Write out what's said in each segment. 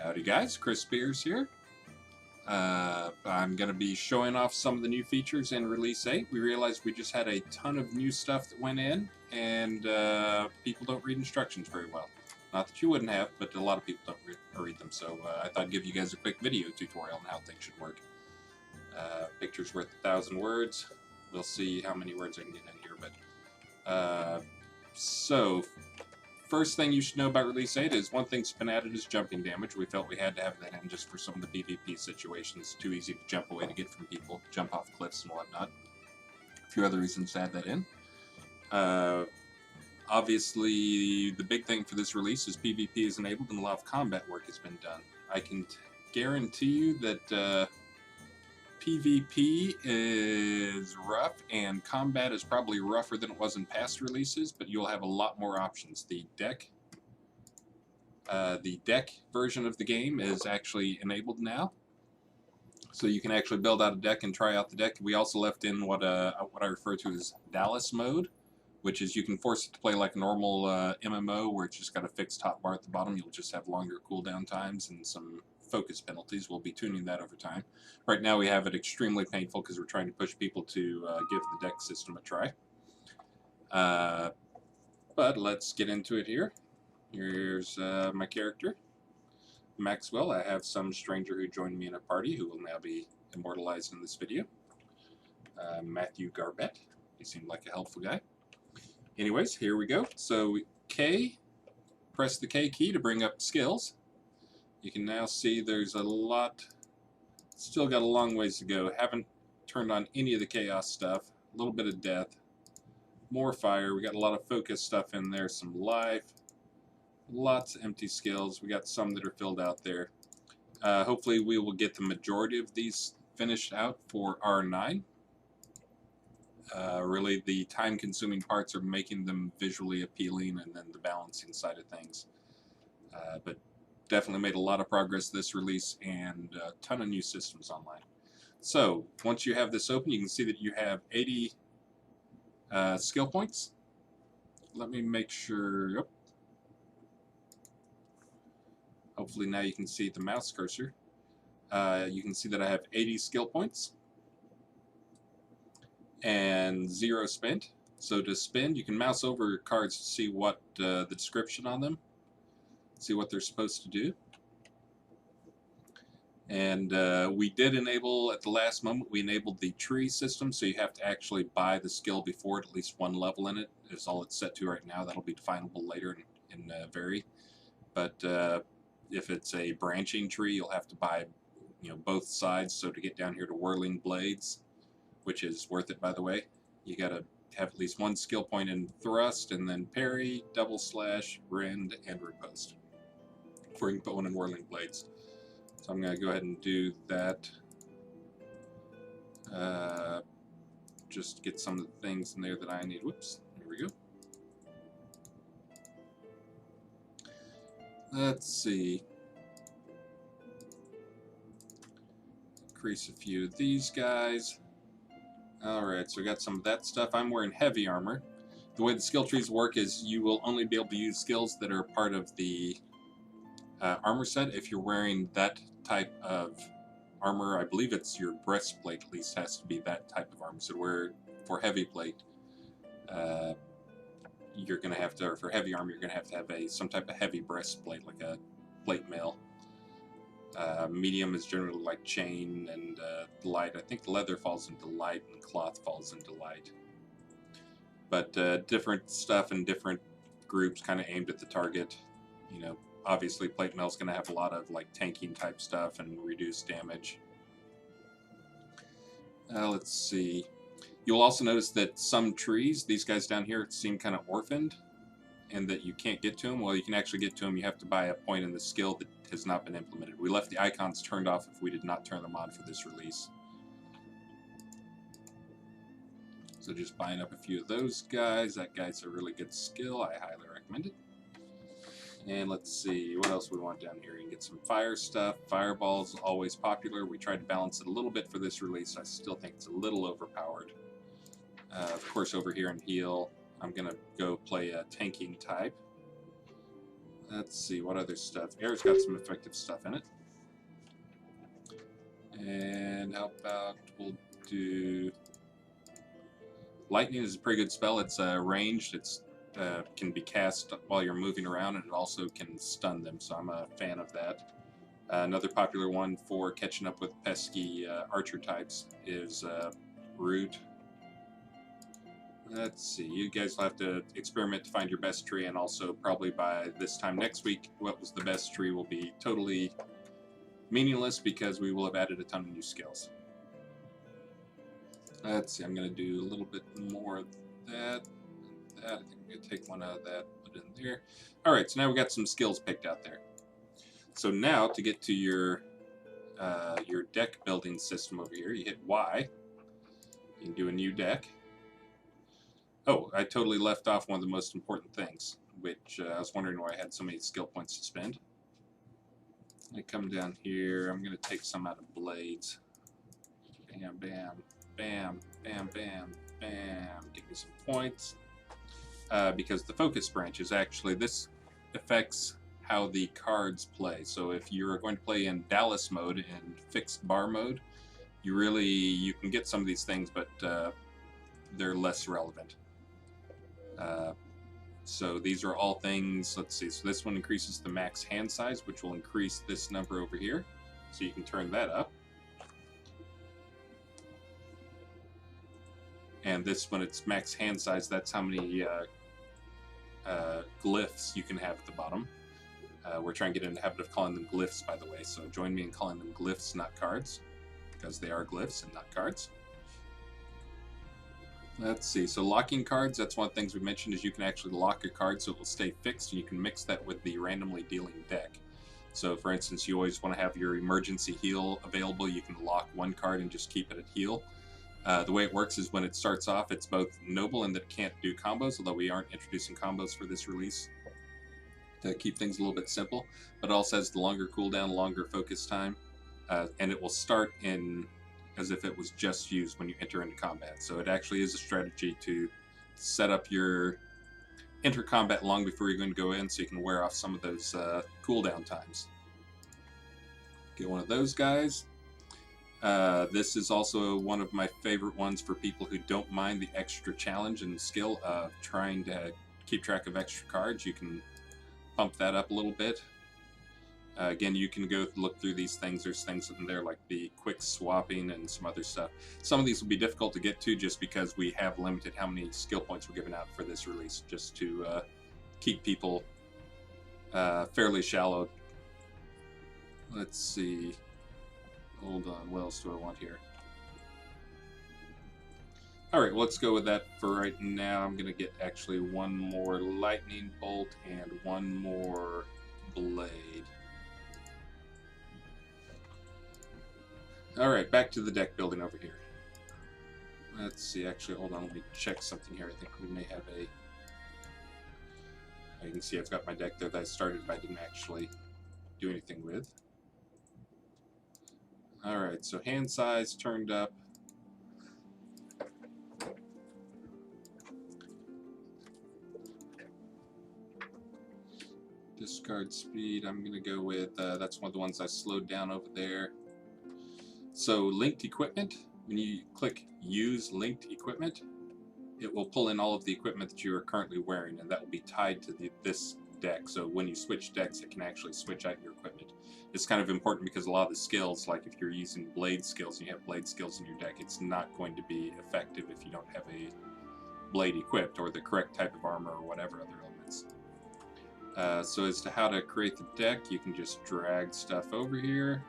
Howdy guys, Chris Spears here. I'm going to be showing off some of the new features in Release 8. We realized we just had a ton of new stuff that went in, and people don't read instructions very well. Not that you wouldn't have, but a lot of people don't read them, so I thought I'd give you guys a quick video tutorial on how things should work. Picture's worth 1,000 words. We'll see how many words I can get in here, but so first thing you should know about Release 8 is one thing's been added is jumping damage. We felt we had to have that in just for some of the PvP situations. Too easy to jump away to get from people, jump off cliffs and whatnot. A few other reasons to add that in. Obviously, the big thing for this release is PvP is enabled and a lot of combat work has been done. I can guarantee you that PvP is rough, and combat is probably rougher than it was in past releases, but you'll have a lot more options. The deck version of the game is actually enabled now, so you can actually build out a deck and try out the deck. We also left in what I refer to as Dallas mode, which is you can force it to play like a normal MMO, where it's just got a fixed top bar at the bottom. You'll just have longer cooldown times and some focus penalties. We'll be tuning that over time. Right now we have it extremely painful because we're trying to push people to give the deck system a try. But let's get into it here. Here's my character, Maxwell. I have some stranger who joined me in a party who will now be immortalized in this video. Matthew Garbett. He seemed like a helpful guy. Anyways, here we go. So K, press the K key to bring up skills. You can now see there's a lot, still got a long ways to go. Haven't turned on any of the chaos stuff. A little bit of death, more fire. We got a lot of focus stuff in there, some life, lots of empty skills. We got some that are filled out there. Hopefully we will get the majority of these finished out for R9. Really the time-consuming parts are making them visually appealing, and then the balancing side of things. But definitely made a lot of progress this release, and a ton of new systems online. So once you have this open, you can see that you have 80 skill points. Let me make sure. Yep. Hopefully now you can see the mouse cursor. You can see that I have 80 skill points and 0 spent. So to spend, you can mouse over cards to see what the description on them, see what they're supposed to do. And we did enable, at the last moment, we enabled the tree system, so you have to actually buy the skill before at least one level in it, is all it's set to right now. That'll be definable later in Vary. But if it's a branching tree, you'll have to buy both sides. So to get down here to Whirling Blades, which is worth it by the way, you gotta have at least one skill point in Thrust, and then Parry, Double Slash, Rend, and Riposte before you can put one in Whirling Blades. So I'm going to go ahead and do that. Just get some of the things in there that I need. Whoops, here we go. Let's see. Increase a few of these guys. Alright, so we got some of that stuff. I'm wearing heavy armor. The way the skill trees work is you will only be able to use skills that are part of the armor set if you're wearing that type of armor. I believe it's your breastplate at least has to be that type of armor. So for heavy plate, you're going to have to, or for heavy armor, you're going to have some type of heavy breastplate, like a plate mail. Medium is generally like chain, and light. I think leather falls into light and cloth falls into light. But different stuff in different groups kind of aimed at the target. Obviously plate mail is going to have a lot of like tanking type stuff and reduced damage. Let's see. You'll also notice that some trees, these guys down here, seem kind of orphaned, and that you can't get to them. Well, you can actually get to them. You have to buy a point in the skill that has not been implemented. We left the icons turned off if we did not turn them on for this release. So just buying up a few of those guys. That guy's a really good skill. I highly recommend it. And let's see, what else we want down here? You can get some fire stuff. Fireball's always popular. We tried to balance it a little bit for this release. I still think it's a little overpowered. Of course, over here in heal, I'm going to go play a tanking type. Let's see, what other stuff? Air's got some effective stuff in it. And how about we'll do... Lightning is a pretty good spell. It's ranged. It's can be cast while you're moving around, and it also can stun them, so I'm a fan of that. Another popular one for catching up with pesky archer types is Root. Let's see, you guys will have to experiment to find your best tree, and also probably by this time next week, what was the best tree will be totally meaningless because we will have added a ton of new skills. Let's see, I'm going to do a little bit more of that. I think I'm going to take one out of that, put it in there. Alright, so now we've got some skills picked out there. So now, to get to your deck building system over here, you hit Y. You can do a new deck. Oh, I totally left off one of the most important things, which I was wondering why I had so many skill points to spend. I come down here, I'm going to take some out of blades. Bam, bam, bam, bam, bam, bam. Give me some points. Because the focus branch is actually, this affects how the cards play. So if you're going to play in Dallas mode and fixed bar mode, you can get some of these things, but they're less relevant. So these are all things, let's see, so this one increases the max hand size, which will increase this number over here. So you can turn that up. And this, when it's max hand size, that's how many glyphs you can have at the bottom. We're trying to get in the habit of calling them glyphs, by the way, so join me in calling them glyphs, not cards, because they are glyphs and not cards. Let's see, so locking cards, that's one of the things we mentioned, is you can actually lock a card so it will stay fixed, and you can mix that with the randomly dealing deck. So for instance, you always want to have your emergency heal available. You can lock one card and just keep it at heal. The way it works is when it starts off, it's both noble and that it can't do combos, although we aren't introducing combos for this release to keep things a little bit simple. But it also has the longer cooldown, longer focus time, and it will start in as if it was just used when you enter into combat. So it actually is a strategy to set up your enter combat long before you're going to go in, so you can wear off some of those cooldown times. Get one of those guys. This is also one of my favorite ones for people who don't mind the extra challenge and skill of trying to keep track of extra cards. You can pump that up a little bit. Again, you can go look through these things. There's things in there like the quick swapping and some other stuff. Some of these will be difficult to get to just because we have limited how many skill points we're giving out for this release, just to keep people fairly shallow. Let's see. Hold on, what else do I want here? Alright, let's go with that for right now. I'm going to get actually one more lightning bolt and one more blade. Alright, back to the deck building over here. Let's see, actually, hold on, let me check something here. I think we may have a... You can see I've got my deck there that I started but I didn't actually do anything with. Alright, so hand size turned up. Discard speed, I'm going to go with, that's one of the ones I slowed down over there. So linked equipment, when you click use linked equipment, it will pull in all of the equipment that you are currently wearing, and that will be tied to this deck. So when you switch decks, it can actually switch out your equipment. It's kind of important because a lot of the skills, like if you're using blade skills and you have blade skills in your deck, it's not going to be effective if you don't have a blade equipped or the correct type of armor or whatever other elements. So as to how to create the deck, you can just drag stuff over here.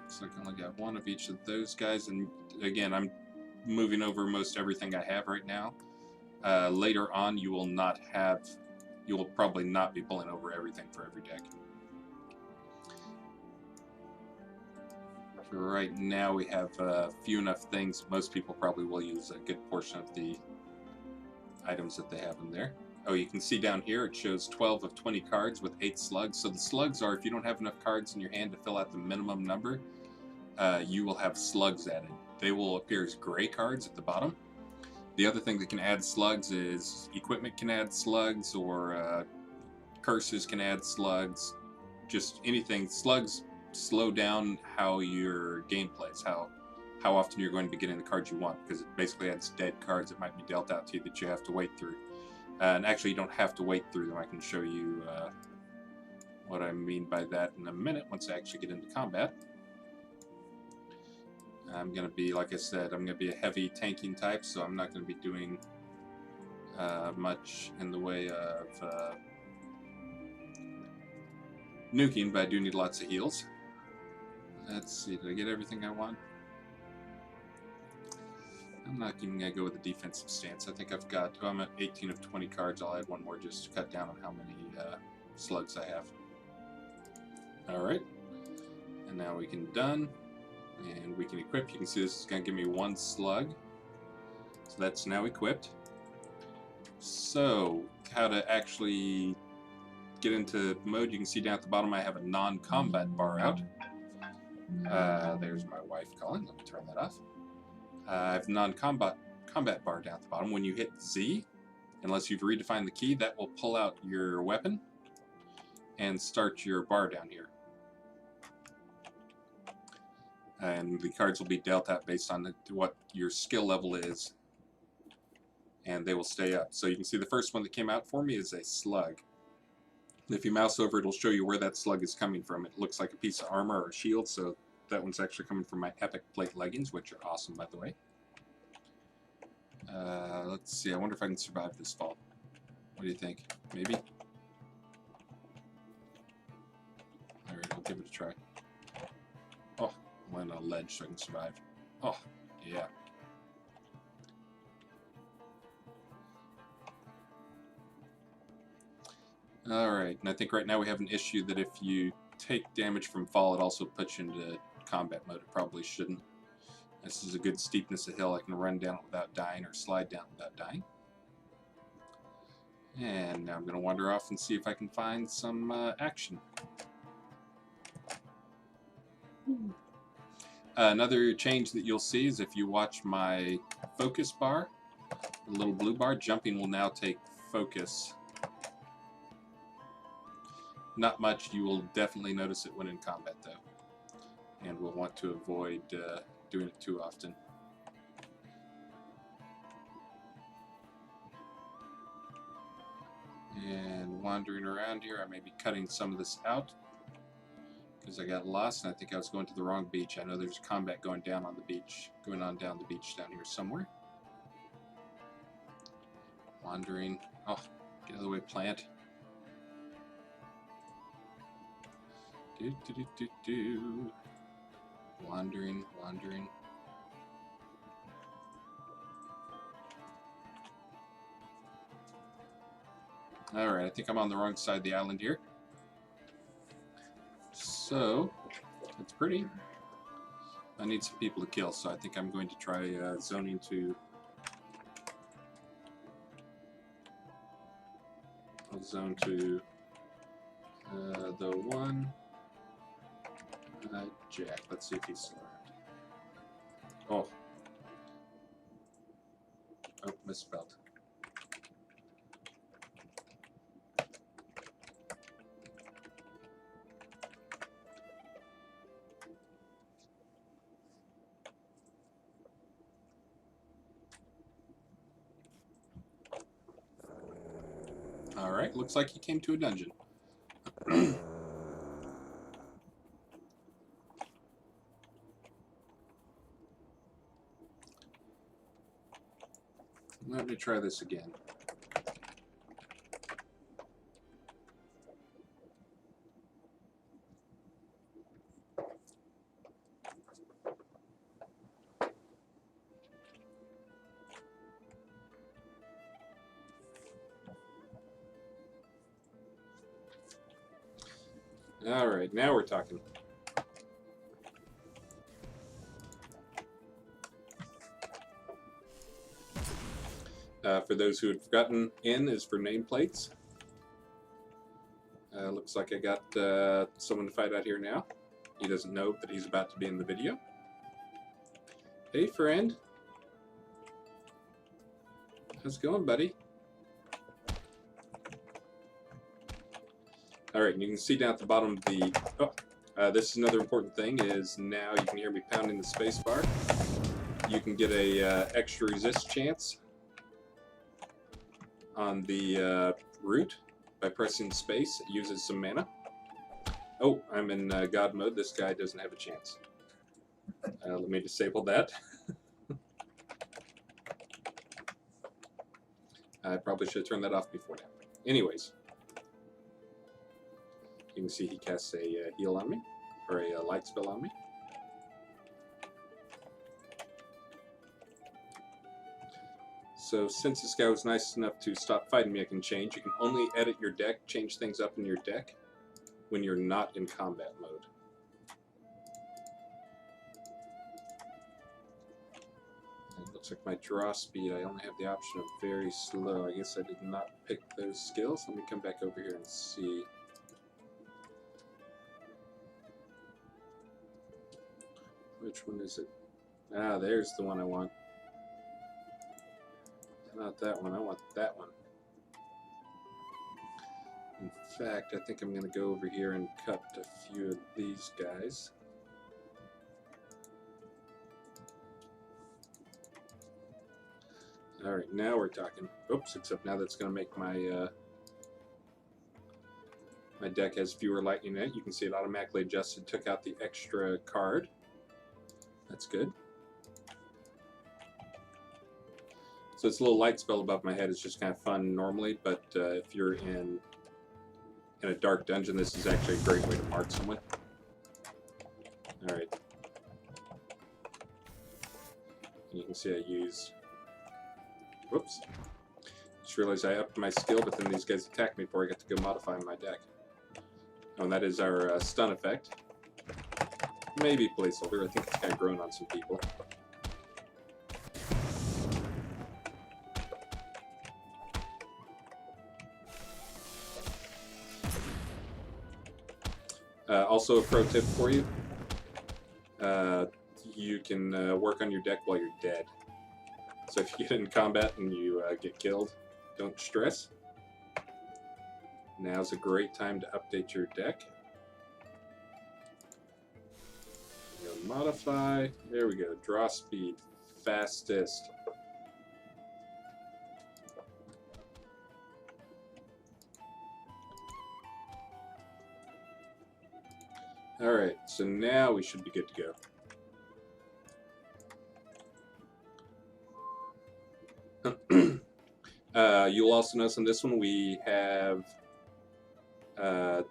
Looks like I only got one of each of those guys, and again, I'm moving over most everything I have right now. Later on, you will probably not be pulling over everything for every deck. For right now, we have few enough things. Most people probably will use a good portion of the items that they have in there. Oh, you can see down here, it shows 12 of 20 cards with 8 slugs. So the slugs are, if you don't have enough cards in your hand to fill out the minimum number, you will have slugs added. They will appear as gray cards at the bottom. The other thing that can add slugs is equipment can add slugs, or curses can add slugs. Just anything. Slugs slow down how your game plays, how often you're going to be getting the cards you want, because it basically adds dead cards that might be dealt out to you that you have to wait through. And actually, you don't have to wait through them. I can show you what I mean by that in a minute once I actually get into combat. I'm going to be, like I said, I'm going to be a heavy tanking type, so I'm not going to be doing much in the way of nuking, but I do need lots of heals. Let's see, did I get everything I want? I'm not even going to go with a defensive stance. I think I've got, oh, I'm at 18 of 20 cards. I'll add one more just to cut down on how many slugs I have. Alright, and now we can done, and we can equip. You can see this is going to give me 1 slug, so that's now equipped. So, how to actually get into mode, you can see down at the bottom I have a non-combat bar out. There's my wife calling. Let me turn that off. I have non-combat bar down at the bottom. When you hit Z, unless you've redefined the key, that will pull out your weapon and start your bar down here. And the cards will be dealt out based on what your skill level is, and they will stay up. So you can see the first one that came out for me is a slug. If you mouse over, it'll show you where that slug is coming from. It looks like a piece of armor or a shield, so that one's actually coming from my epic plate leggings, which are awesome, by the way. Let's see, I wonder if I can survive this fall. What do you think? Maybe? Alright, I'll give it a try. Oh, I'm on a ledge so I can survive. Oh, yeah. Alright, and I think right now we have an issue that if you take damage from fall, it also puts you into combat mode. It probably shouldn't. This is a good steepness of hill. I can run down it without dying, or slide down without dying. And now I'm going to wander off and see if I can find some action. Another change that you'll see is if you watch my focus bar, the little blue bar, jumping will now take focus. Not much. You will definitely notice it when in combat, though. And we'll want to avoid doing it too often. And wandering around here, I may be cutting some of this out because I got lost and I think I was going to the wrong beach. I know there's combat going down on the beach, going on down the beach down here somewhere. Wandering. Oh, get out of the way, plant. Wandering, wandering. Alright, I think I'm on the wrong side of the island here. So, it's pretty. I need some people to kill, so I think I'm going to try zoning to... I'll zone to the one... Jack. Let's see if he's still around. Oh, misspelled. Alright, looks like he came to a dungeon. Let me try this again. Alright, now we're talking. For those who had forgotten, N is for nameplates. Looks like I got someone to fight out here now. He doesn't know that he's about to be in the video. Hey, friend. How's it going, buddy? Alright, you can see down at the bottom of the... this is another important thing, is now you can hear me pounding the space bar. You can get a extra resist chance on the root by pressing space. It uses some mana. Oh, I'm in God mode. This guy doesn't have a chance. Let me disable that. I probably should have turned that off before now. Anyways, you can see he casts a heal on me, or a light spell on me. So since this guy was nice enough to stop fighting me, I can change. You can only edit your deck, change things up in your deck when you're not in combat mode. It looks like my draw speed, I only have the option of very slow. I guess I did not pick those skills. Let me come back over here and see. Which one is it? Ah, there's the one I want. Not that one, I want that one. In fact, I think I'm going to go over here and cut a few of these guys. Alright, now we're talking. Oops, except now that's going to make my my deck has fewer lightning in it. You can see it automatically adjusted, took out the extra card. That's good. So it's a little light spell above my head. It's just kind of fun normally, but if you're in a dark dungeon, this is actually a great way to mark someone. Alright. You can see I use... Whoops. Just realized I upped my skill, but then these guys attacked me before I got to go modify my deck. Oh, and that is our stun effect. Maybe placeholder. I think it's kind of grown on some people. Also a pro tip for you. You can work on your deck while you're dead. So if you get in combat and you get killed, don't stress. Now's a great time to update your deck. Go modify. There we go. Draw speed. Fastest. Alright, so now we should be good to go. You'll also notice on this one we have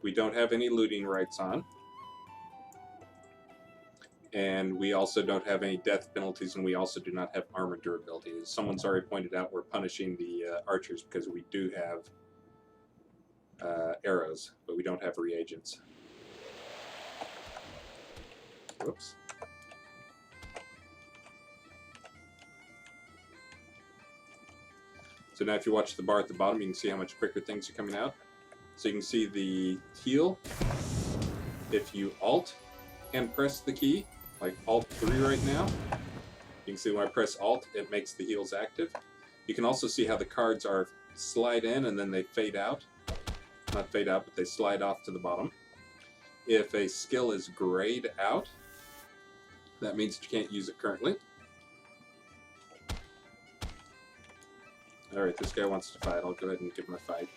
we don't have any looting rights on, and we also don't have any death penalties, and we also do not have armor durability. As someone's already pointed out, we're punishing the archers because we do have arrows, but we don't have reagents. Whoops. So now if you watch the bar at the bottom, you can see how much quicker things are coming out. So you can see the heal. If you Alt and press the key, like Alt 3 right now, you can see when I press Alt, it makes the heals active. You can also see how the cards are slide in and then they fade out. Not fade out, but they slide off to the bottom. If a skill is grayed out, that means you can't use it currently. Alright, this guy wants to fight. I'll go ahead and give him a fight.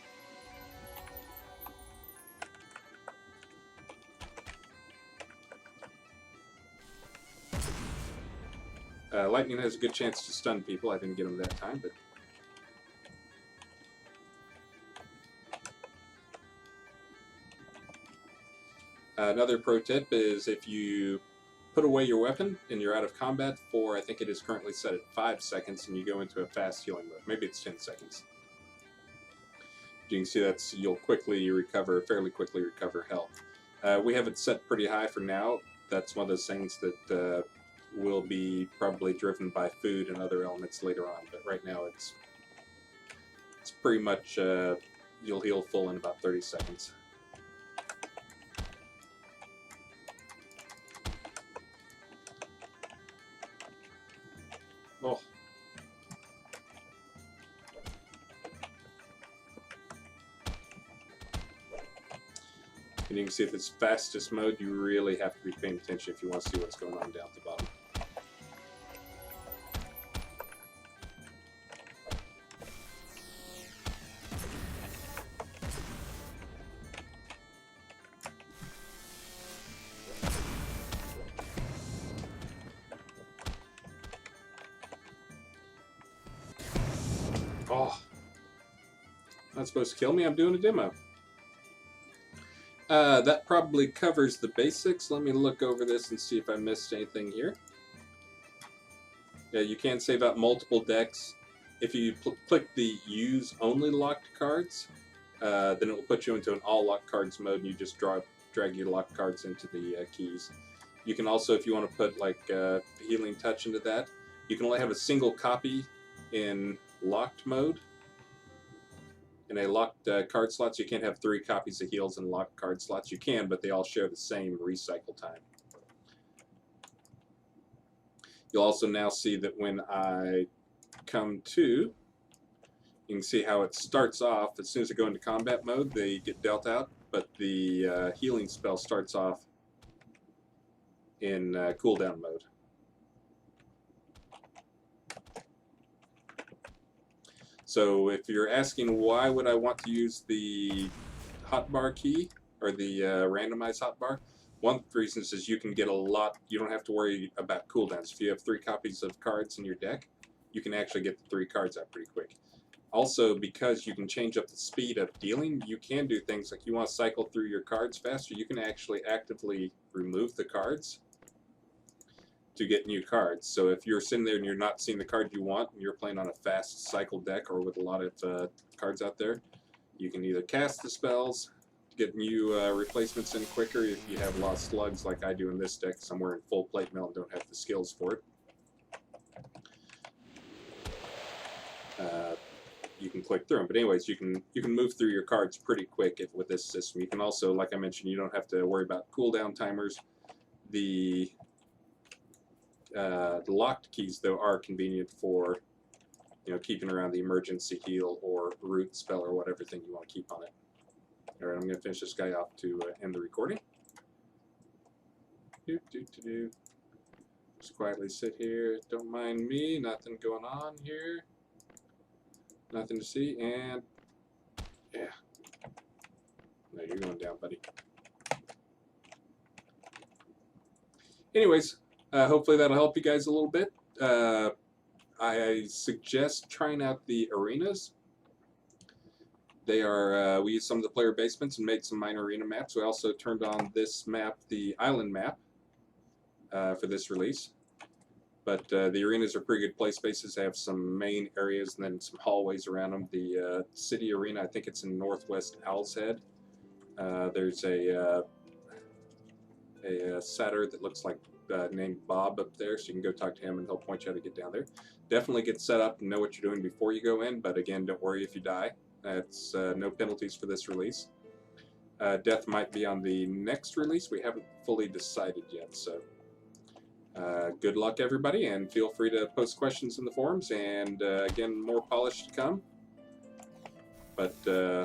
Lightning has a good chance to stun people. I didn't get him that time, but... Another pro tip is if you put away your weapon and you're out of combat for, I think it is currently set at 5 seconds, and you go into a fast healing mode. Maybe it's 10 seconds. You can see you'll fairly quickly recover health. We have it set pretty high for now. That's one of those things that will be probably driven by food and other elements later on. But right now it's pretty much, you'll heal full in about 30 seconds. Oh. And you can see if it's fastest mode, you really have to be paying attention if you want to see what's going on down at the bottom. Oh, not supposed to kill me. I'm doing a demo. That probably covers the basics. Let me look over this and see if I missed anything here. Yeah, you can save out multiple decks. If you click the Use Only Locked Cards, then it will put you into an All Locked Cards mode, and you just drag your locked cards into the keys. You can also, if you want to put like Healing Touch into that, you can only have a single copy in locked mode. In a locked card slot, so you can't have 3 copies of heals in locked card slots. You can, but they all share the same recycle time. You'll also now see that when I come to, you can see how it starts off. As soon as I go into combat mode, they get dealt out, but the healing spell starts off in cooldown mode. So if you're asking why would I want to use the hotbar key or the randomized hotbar, one of the reasons is you can get a lot, you don't have to worry about cooldowns. If you have 3 copies of cards in your deck, you can actually get the 3 cards out pretty quick. Also, because you can change up the speed of dealing, you can do things like you want to cycle through your cards faster, you can actually actively remove the cards to get new cards. So if you're sitting there and you're not seeing the card you want, and you're playing on a fast cycle deck or with a lot of cards out there, you can either cast the spells to get new replacements in quicker if you have a lot of slugs like I do in this deck, somewhere in full plate mail and don't have the skills for it. You can click through them, but anyways, you can move through your cards pretty quick with this system. You can also, like I mentioned, you don't have to worry about cooldown timers. The locked keys, though, are convenient for, you know, keeping around the emergency heal or root spell or whatever thing you want to keep on it. All right, I'm going to finish this guy off to end the recording. Just quietly sit here. Don't mind me. Nothing going on here. Nothing to see. And yeah, no, you're going down, buddy. Anyways. Hopefully that'll help you guys a little bit. I suggest trying out the arenas. They are, we used some of the player basements and made some minor arena maps. We also turned on this map, the island map, for this release. But the arenas are pretty good play spaces. They have some main areas and then some hallways around them. The city arena, I think it's in northwest Owl's Head. There's a satyr that looks like named Bob up there, so you can go talk to him and he'll point you how to get down there. Definitely get set up and know what you're doing before you go in, but again, don't worry if you die. That's no penalties for this release. Death might be on the next release. We haven't fully decided yet, so good luck everybody, and feel free to post questions in the forums, and again, more polish to come. But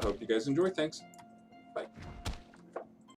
hope you guys enjoy. Thanks. Bye.